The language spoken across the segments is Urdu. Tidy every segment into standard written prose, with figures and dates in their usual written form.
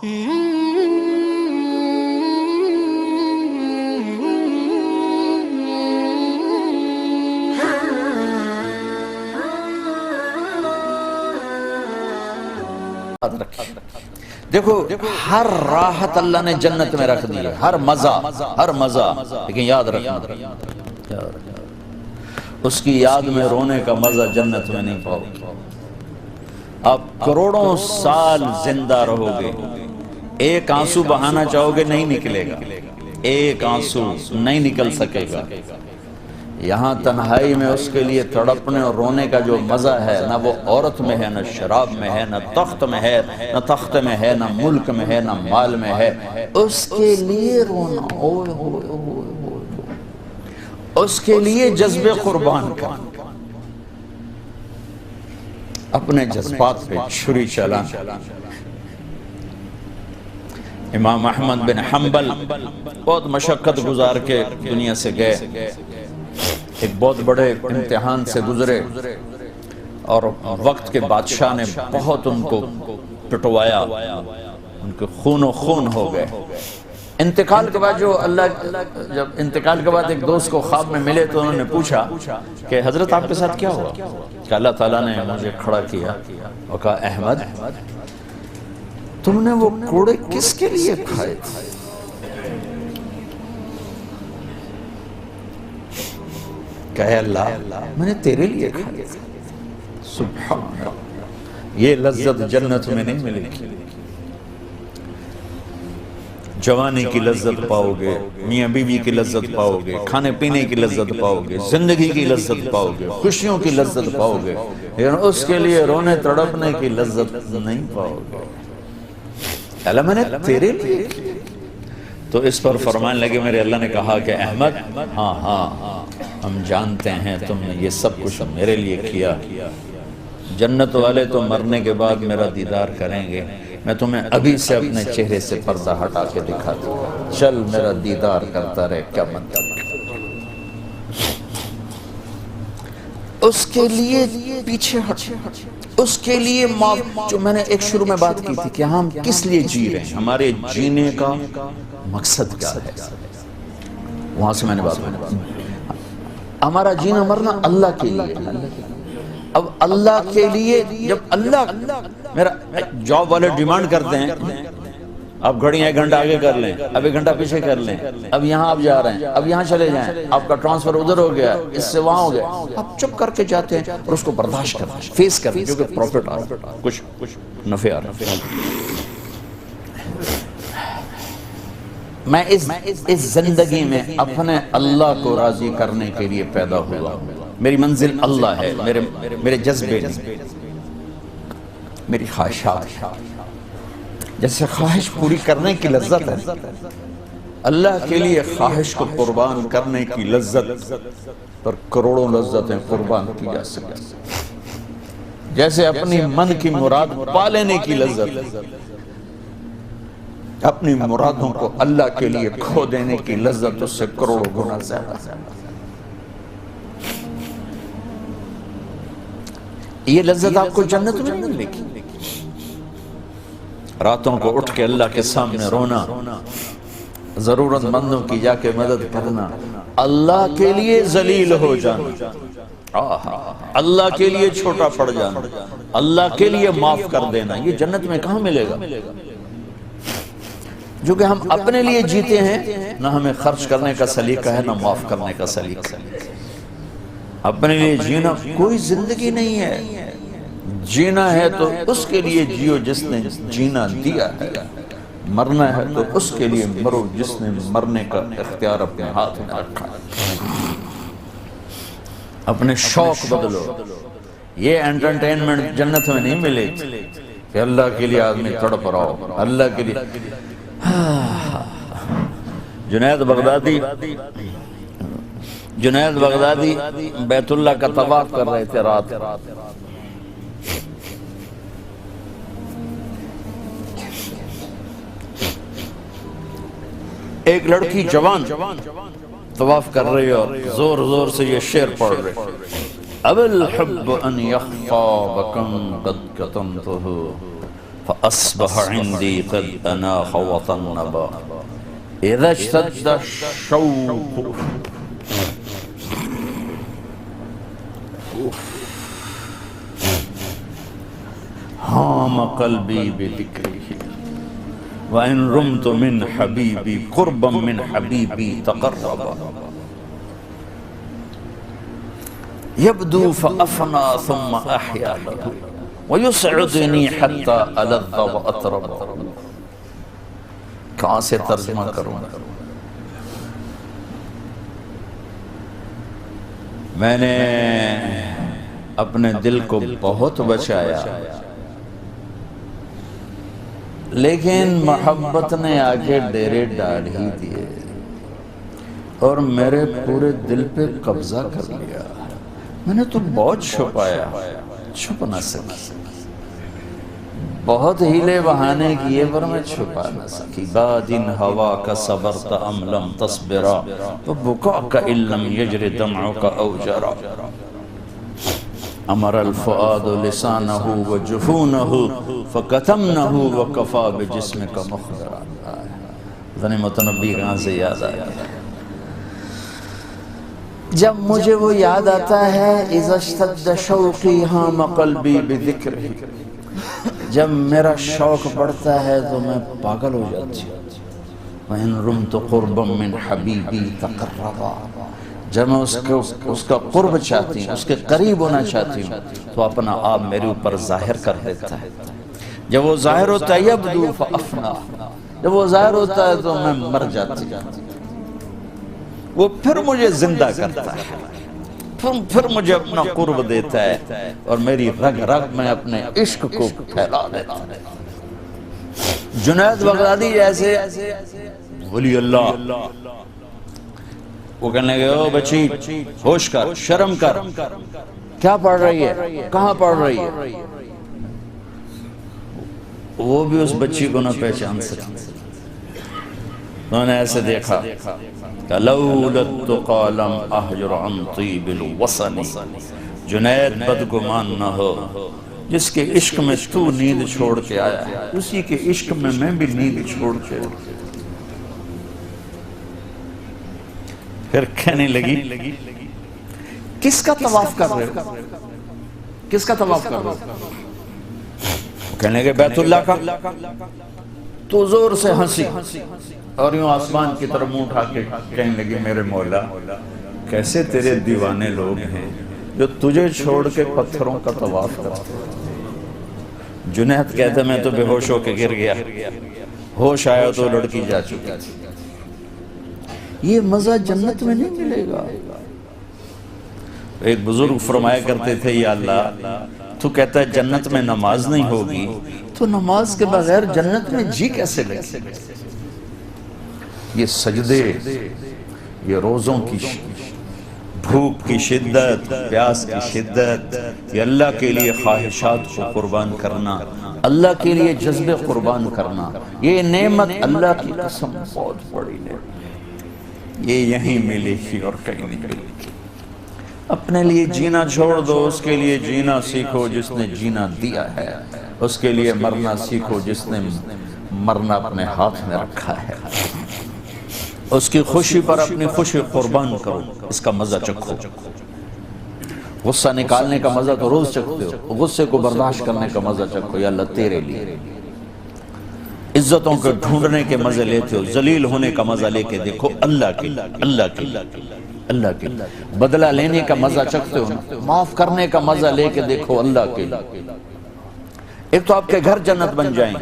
دیکھو ہر راحت اللہ نے جنت میں رکھ دی ہے، ہر مزہ، لیکن یاد رکھنا اس کی یاد میں رونے کا مزہ جنت میں نہیں پاؤ گے۔ آپ کروڑوں سال زندہ رہو گے، ایک آنسو بہانا چاہو گے نہیں نکلے گا، ایک آنسو نہیں نکل سکے گا۔ یہاں تنہائی میں اس کے لیے تڑپنے اور رونے کا جو مزہ ہے، نہ وہ عورت میں ہے، نہ شراب میں ہے، نہ تخت میں ہے، نہ تخت میں ہے، نہ ملک میں ہے، نہ مال میں ہے، اس کے لیے رونا، اس کے لیے جذب قربان کا، اپنے جذبات پہ چھری چلانا۔ امام احمد بن حنبل بہت مشقت گزار کے دنیا سے گئے، ایک بہت بڑے امتحان سے گزرے اور وقت کے بادشاہ نے بہت ان کو پٹوایا، ان کے خون و خون ہو گئے۔ انتقال کے بعد جب انتقال کے بعد ایک دوست کو خواب میں ملے تو انہوں نے پوچھا کہ حضرت آپ کے ساتھ کیا ہوا؟ کہ اللہ تعالیٰ نے مجھے کھڑا کیا اور کہا احمد تم نے وہ کوڑے کس کے لیے کھائے تھے؟ کہے اللہ میں نے تیرے لیے کھائے تھے۔ سبحان اللہ، یہ لذت جنت میں نہیں ملے گی۔ جوانی کی لذت پاؤ گے، میاں بیوی کی لذت پاؤ گے، کھانے پینے کی لذت پاؤ گے، زندگی کی لذت پاؤ گے، خوشیوں کی لذت پاؤ گے، لیکن اس کے لیے رونے تڑپنے کی لذت نہیں پاؤ گے۔ اللہ میں نے تیرے لیے کیا۔ تو اس پر فرمان لگے میرے اللہ نے کہا کہ احمد ہاں ہم جانتے ہیں تم نے یہ سب کچھ میرے لیے کیا۔ جنت والے تو مرنے کے بعد میرا دیدار کریں گے، میں تمہیں ابھی سے اپنے چہرے سے پردہ ہٹا کے دکھا دوں گا، چل میرا دیدار کرتا رہے، کیا مطلب۔ اس کے لیے پیچھے ہٹ، اس کے لیے جو میں نے ایک شروع میں بات کی تھی کہ ہم کس لیے جی رہے ہیں، ہمارے جینے کا مقصد کیا ہے، وہاں سے میں نے بات ہمارا جینا مرنا اللہ کے لیے۔ اب اللہ کے لیے جب اللہ میرا جاب والے ڈیمانڈ کرتے ہیں آپ گھڑیاں 1 گھنٹہ آگے کر لیں، اب 1 گھنٹہ پیچھے کر لیں، اب یہاں آپ جا رہے ہیں، اب یہاں چلے جائیں، آپ کا ٹرانسفر ادھر ہو گیا، اس سے وہاں ہو گیا، آپ چپ کر کے جاتے ہیں اور اس کو برداشت کرتے ہیں، فیس کرتے ہیں، کیونکہ پروفٹ آ رہا ہے، کچھ نفع آ رہا ہے۔ میں اس زندگی میں اپنے اللہ کو راضی کرنے کے لیے پیدا ہوا، میری منزل اللہ ہے، میرے جذبے نہیں، میری خواہشات۔ جیسے خواہش پوری کرنے کی لذت ہے، اللہ کے لیے خواہش کو قربان کرنے کی لذت پر کروڑوں لذتیں قربان کی جا سکتی، جیسے اپنی من کی مراد پا لینے کی لذت، اپنی مرادوں کو اللہ کے لیے کھو دینے کی لذت اس سے کروڑوں گنا زیادہ۔ یہ لذت آپ کو جنت میں نہیں ملے گی۔ راتوں کو اٹھ کے اللہ کے سامنے رونا، ضرورت مندوں کی جا کے مدد کرنا، اللہ کے لیے ذلیل ہو جانا، اللہ کے لیے چھوٹا پڑ جانا، اللہ کے لیے معاف کر دینا، یہ جنت میں کہاں ملے گا؟ جو کہ ہم اپنے لیے جیتے ہیں، نہ ہمیں خرچ کرنے کا سلیقہ ہے، نہ معاف کرنے کا سلیقہ ہے۔ اپنے لیے جینا کوئی زندگی نہیں ہے، جینا ہے تو اس کے لیے جیو جس نے جینا دیا ہے، مرنا ہے تو اس کے لیے مرو جس نے مرنے کا اختیار اپنے ہاتھ میں رکھا ہے۔ اپنے شوق بدلو، یہ انٹرٹینمنٹ جنت میں نہیں ملے کہ اللہ کے لیے آدمی تڑپ رہا ہو، اللہ کے لیے۔ جنید بغدادی بیت اللہ کا طواف کر رہے تھے رات، ایک لڑکی جوان طواف کر رہی ہے اور زور زور سے یہ شعر پڑھ رہے، اب الحب ان یخفا بکم قد کتمتہ فأصبح عندي قد أناخ وطنبا إذا اشتد الشوق هام قلبي بذكره وإن رمت من حبيبي قربا من حبيبي تقربا يبدو فأفنى ثم أحيا له ويسعدني حتى ألذ وأطرب. کہاں سے ترجمہ کروں؟ میں نے اپنے دل کو بہت بچایا، لیکن محبت نے آگے ڈیرے ڈال ہی دیے اور میرے پورے دل پہ قبضہ کر لیا. میں نے تو بہت چھپایا، چھپ نہ سکی، بہت ہیلے بہانے کیے پر میں چھپا نہ سکی. بادن ہوا کا صبرت ام لم تصبرا وبکاءک ان لم یجر دمعک او جرا. امر الفؤاد لسانہ وجفونہ فکتمنہ وکفا بجسمک مخبرا. غنیمت نبی کہاں سے یاد آیا؟ جب مجھے وہ یاد آتا ہے اذا اشتد شوقی ہام قلبی بذکرہ، جب میرا شوق بڑھتا ہے تو میں پاگل ہو جاتی ہوں. وَإِن رُمْتُ قُرْبًا مِّنْ حَبِيبِي تَقَرَّبًا، جب میں اس کا قرب چاہتی ہوں، اس کے قریب ہونا چاہتی ہوں تو اپنا آپ میرے اوپر ظاہر کر دیتا ہے. جب وہ ظاہر ہوتا ہے یبدو فأفنا، جب وہ ظاہر ہوتا ہے تو میں مر جاتی ہوں. وہ پھر مجھے زندہ کرتا ہے، پھر مجھے اپنا قرب دیتا ہے اور میری رگ رگ میں اپنے عشق کو پھیلا دیتا ہے. جنید بغدادی جیسے ولی اللہ، وہ کہنے لگے او بچی ہوش کر، شرم کر، کیا پڑھ رہی ہے، کہاں پڑھ رہی ہے؟ وہ بھی اس بچی کو نہ پہچان سکی. انہوں نے ایسے دیکھا کہ لولا التقى لم احجر عن طیب الوصن. جنید بدگمان نہ ہو، جس کے عشق میں تو نیند چھوڑ کے آیا ہے اسی کے عشق میں بھی نیند چھوڑ کے. پھر کہنے لگی کس کا طواف کر رہے ہو، کس کا طواف کر رہے ہو؟ کہنے لگے بیت اللہ کا. تو زور سے ہنسی اور یوں آسمان کی طرف منہ اٹھا کے کہنے لگی میرے مولا کیسے تیرے دیوانے لوگ ہیں جو تجھے چھوڑ کے پتھروں کا طواف کرتے. جنید کہتے میں تو بے ہوش ہو کے گر گیا، ہوش آیا تو لڑکی جا چکی. یہ مزہ جنت میں نہیں ملے گا. ایک بزرگ فرمایا کرتے تھے یا اللہ تو کہتا ہے جنت میں نماز نہیں ہوگی تو نماز کے بغیر جنت میں جی کیسے لگے؟ یہ سجدے، یہ روزوں کی بھوک کی شدت، پیاس کی شدت، یہ اللہ کے لیے خواہشات کو قربان کرنا، اللہ کے لیے جذبے قربان کرنا، یہ نعمت اللہ کی قسم بہت بڑی نعمت. یہ یہیں ملی تھی اور کہیں نہیں ملی. اپنے لیے جینا چھوڑ دو، اس کے لیے جینا سیکھو جس نے جینا دیا ہے. اس کے لیے مرنا سیکھو جس نے مرنا اپنے ہاتھ میں رکھا ہے. اس کی خوشی پر اپنی خوشی قربان کرو، اس کا مزہ چکھو. غصہ نکالنے کا مزہ تو روز چکھتے ہو، غصے کو برداشت کرنے کا مزہ چکھو. یا اللہ تیرے لیے. عزتوں کو ڈھونڈنے کے مزے لیتے ہو، ذلیل ہونے کا مزہ لے کے دیکھو اللہ کے اللہ کے. بدلہ لینے کا مزہ چکھتے ہو، معاف کرنے کا مزہ لے کے دیکھو اللہ کے. ایک تو آپ کے گھر جنت بن جائیں.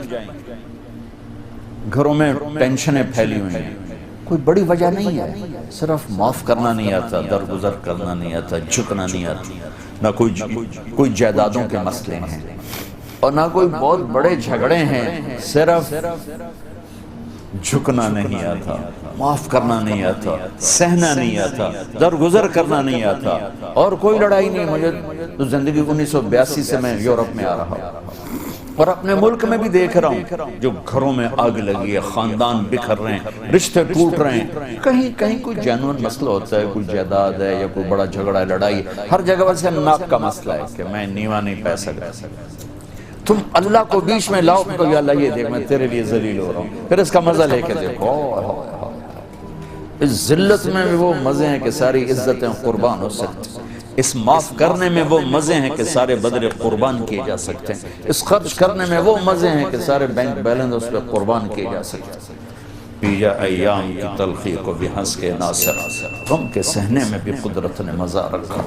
گھروں میں ٹینشنیں پھیلی ہوئی ہیں، کوئی بڑی وجہ نہیں ہے، صرف معاف کرنا نہیں آتا، درگزر کرنا نہیں آتا، جھکنا نہیں آتا. نہ کوئی جائیدادوں کے مسئلے ہیں اور نہ کوئی بہت بڑے جھگڑے ہیں، صرف جھکنا نہیں آتا، معاف کرنا نہیں آتا، سہنا نہیں آتا، درگزر کرنا نہیں آتا. اور کوئی لڑائی نہیں. مجھے تو زندگی 1982 سے میں یورپ میں آ رہا ہوں اور اپنے ملک میں بھی دیکھ رہا ہوں جو گھروں میں آگ لگی ہے، خاندان بکھر رہے ہیں، رشتے ٹوٹ رہے ہیں. کہیں کوئی جینوئن مسئلہ ہوتا ہے، کوئی جائیداد ہے یا کوئی بڑا جھگڑا ہے، لڑائی. ہر جگہ سے ناک کا مسئلہ ہے کہ میں نیوا نہیں پہ سکتا. تم اللہ کو بیچ میں لاؤ تو یا اللہ یہ دیکھ میں تیرے لیے ذلیل ہو رہا ہوں، پھر اس کا مزہ لے کے دیکھو۔ اس ذلت میں بھی وہ مزے ہیں کہ ساری عزتیں قربان ہو سکتی، اس معاف کرنے میں وہ مزے ہیں کہ سارے بدلے قربان کیے جا سکتے ہیں، اس خرچ کرنے میں وہ مزے ہیں کہ سارے بینک بیلنس اس پہ قربان کیے جا سکتے ہیں۔ پیجا ایام کی تلخی کو بھی ہنس کے ناصر، غم کے سہنے میں بھی قدرت نے مزہ رکھا۔